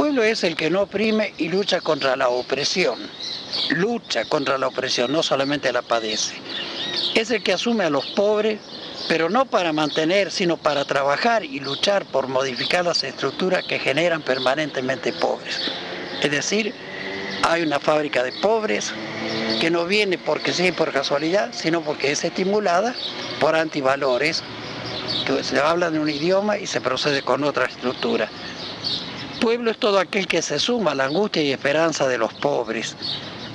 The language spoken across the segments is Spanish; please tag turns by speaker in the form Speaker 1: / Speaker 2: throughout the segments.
Speaker 1: pueblo es el que no oprime y lucha contra la opresión. Lucha contra la opresión, no solamente la padece. Es el que asume a los pobres, pero no para mantener, sino para trabajar y luchar por modificar las estructuras que generan permanentemente pobres. Es decir, hay una fábrica de pobres que no viene porque sí, por casualidad, sino porque es estimulada por antivalores, que se habla de un idioma y se procede con otra estructura. Pueblo es todo aquel que se suma a la angustia y esperanza de los pobres.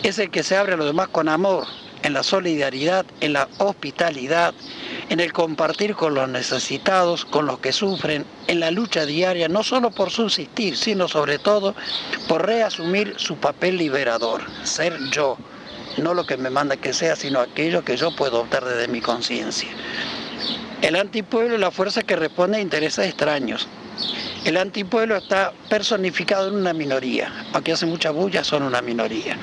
Speaker 1: Es el que se abre a los demás con amor, en la solidaridad, en la hospitalidad, en el compartir con los necesitados, con los que sufren, en la lucha diaria, no solo por subsistir, sino sobre todo por reasumir su papel liberador, ser yo, no lo que me manda que sea, sino aquello que yo puedo optar desde mi conciencia. El antipueblo es la fuerza que responde a intereses extraños. El antipueblo está personificado en una minoría, aunque hace mucha bulla, son una minoría.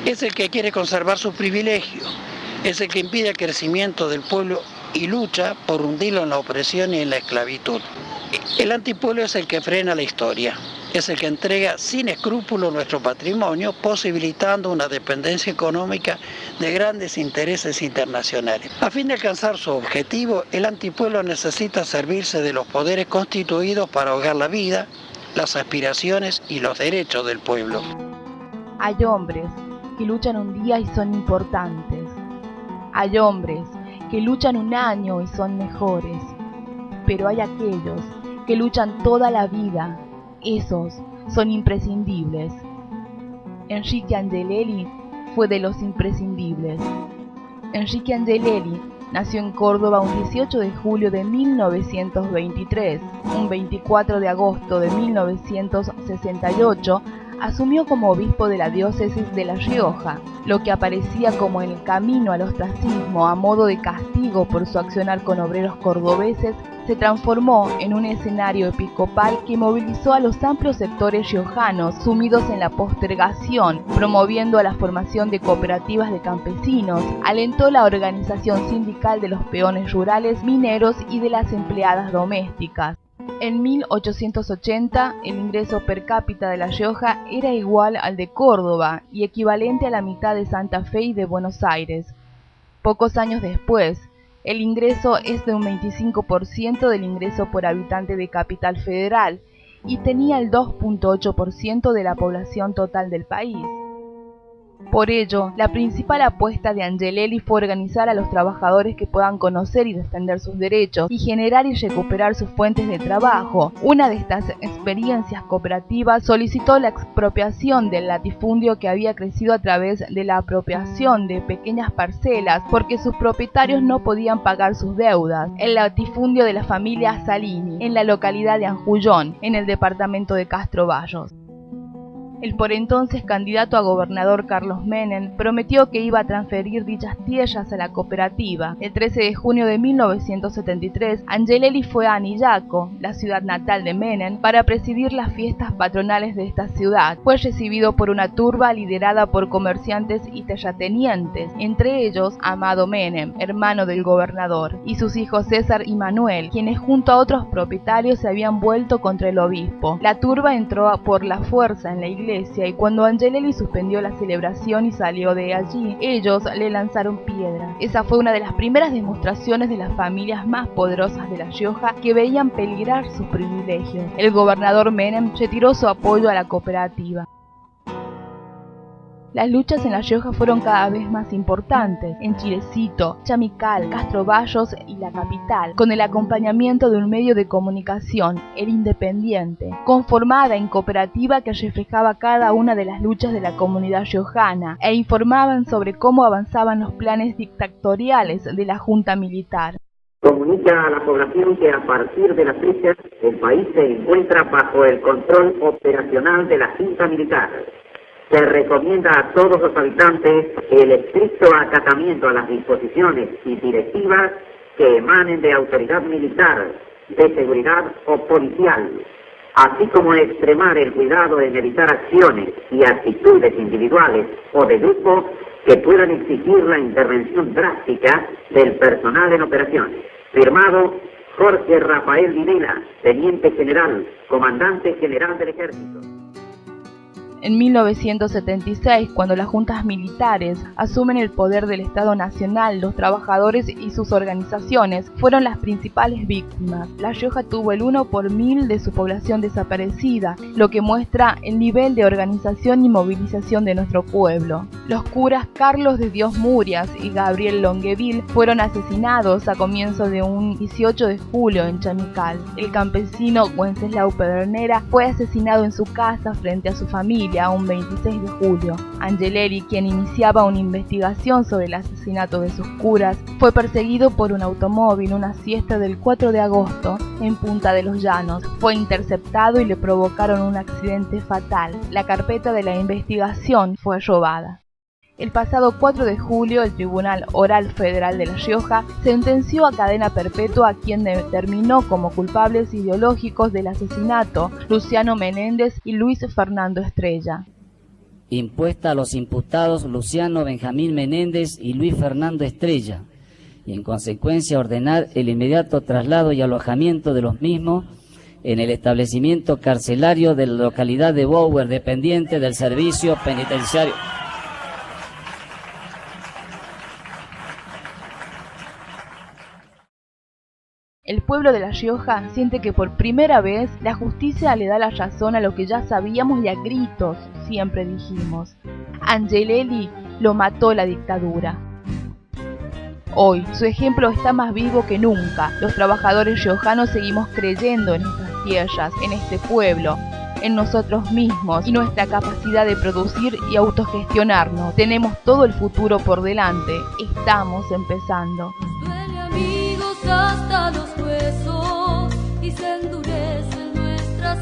Speaker 1: Es el que quiere conservar sus privilegios, es el que impide el crecimiento del pueblo y lucha por hundirlo en la opresión y en la esclavitud. El antipueblo es el que frena la historia, es el que entrega sin escrúpulo nuestro patrimonio, posibilitando una dependencia económica de grandes intereses internacionales. A fin de alcanzar su objetivo, el antipueblo necesita servirse de los poderes constituidos para ahogar la vida, las aspiraciones y los derechos del pueblo.
Speaker 2: Hay hombres que luchan un día y son importantes. Hay hombres que luchan un año y son mejores. Pero hay aquellos que luchan toda la vida. Esos son imprescindibles. Enrique Angelelli fue de los imprescindibles. Enrique Angelelli nació en Córdoba un 18 de julio de 1923. Un 24 de agosto de 1968 asumió como obispo de la diócesis de La Rioja, lo que aparecía como el camino al ostracismo a modo de castigo por su accionar con obreros cordobeses, se transformó en un escenario episcopal que movilizó a los amplios sectores riojanos sumidos en la postergación, promoviendo la formación de cooperativas de campesinos, alentó la organización sindical de los peones rurales, mineros y de las empleadas domésticas. En 1880, el ingreso per cápita de La Rioja era igual al de Córdoba y equivalente a la mitad de Santa Fe y de Buenos Aires. Pocos años después, el ingreso es de un 25% del ingreso por habitante de Capital Federal y tenía el 2.8% de la población total del país. Por ello, la principal apuesta de Angelelli fue organizar a los trabajadores que puedan conocer y defender sus derechos y generar y recuperar sus fuentes de trabajo. Una de estas experiencias cooperativas solicitó la expropiación del latifundio que había crecido a través de la apropiación de pequeñas parcelas porque sus propietarios no podían pagar sus deudas. El latifundio de la familia Salini, en la localidad de Anjullón, en el departamento de Castro Vallos. El por entonces candidato a gobernador Carlos Menem prometió que iba a transferir dichas tierras a la cooperativa. El 13 de junio de 1973, Angelelli fue a Anillaco, la ciudad natal de Menem, para presidir las fiestas patronales de esta ciudad. Fue recibido por una turba liderada por comerciantes y terratenientes, entre ellos Amado Menem, hermano del gobernador, y sus hijos César y Manuel, quienes junto a otros propietarios se habían vuelto contra el obispo. La turba entró por la fuerza en la iglesia y cuando Angelelli suspendió la celebración y salió de allí, ellos le lanzaron piedras. Esa fue una de las primeras demostraciones de las familias más poderosas de La Rioja que veían peligrar sus privilegios. El gobernador Menem retiró su apoyo a la cooperativa. Las luchas en La Rioja fueron cada vez más importantes, en Chilecito, Chamical, Castro Vallos y la capital, con el acompañamiento de un medio de comunicación, El Independiente, conformada en cooperativa que reflejaba cada una de las luchas de la comunidad riojana e informaban sobre cómo avanzaban los planes dictatoriales de la Junta Militar.
Speaker 3: Comunica a la población que a partir de la fecha el país se encuentra bajo el control operacional de la Junta Militar. Se recomienda a todos los habitantes el estricto acatamiento a las disposiciones y directivas que emanen de autoridad militar, de seguridad o policial, así como extremar el cuidado en evitar acciones y actitudes individuales o de grupo que puedan exigir la intervención drástica del personal en operaciones. Firmado Jorge Rafael Videla, Teniente General, Comandante General del Ejército.
Speaker 2: En 1976, cuando las juntas militares asumen el poder del Estado Nacional, los trabajadores y sus organizaciones fueron las principales víctimas. La Rioja tuvo el 1 por 1000 de su población desaparecida, lo que muestra el nivel de organización y movilización de nuestro pueblo. Los curas Carlos de Dios Murias y Gabriel Longueville fueron asesinados a comienzos de un 18 de julio en Chamical. El campesino Wenceslao Pedernera fue asesinado en su casa frente a su familia un 26 de julio. Angelelli, quien iniciaba una investigación sobre el asesinato de sus curas, fue perseguido por un automóvil una siesta del 4 de agosto en Punta de los Llanos. Fue interceptado y le provocaron un accidente fatal. La carpeta de la investigación fue robada. El pasado 4 de julio, el Tribunal Oral Federal de La Rioja sentenció a cadena perpetua a quien determinó como culpables ideológicos del asesinato Luciano Menéndez y Luis Fernando Estrella.
Speaker 4: Impuesta a los imputados Luciano Benjamín Menéndez y Luis Fernando Estrella, y en consecuencia ordenar el inmediato traslado y alojamiento de los mismos en el establecimiento carcelario de la localidad de Bower, dependiente del Servicio Penitenciario.
Speaker 2: El pueblo de La Rioja siente que por primera vez la justicia le da la razón a lo que ya sabíamos y a gritos siempre dijimos. Angelelli lo mató la dictadura. Hoy su ejemplo está más vivo que nunca. Los trabajadores riojanos seguimos creyendo en estas tierras, en este pueblo, en nosotros mismos y nuestra capacidad de producir y autogestionarnos. Tenemos todo el futuro por delante. Estamos empezando.
Speaker 5: Hasta los huesos y se endurecen nuestras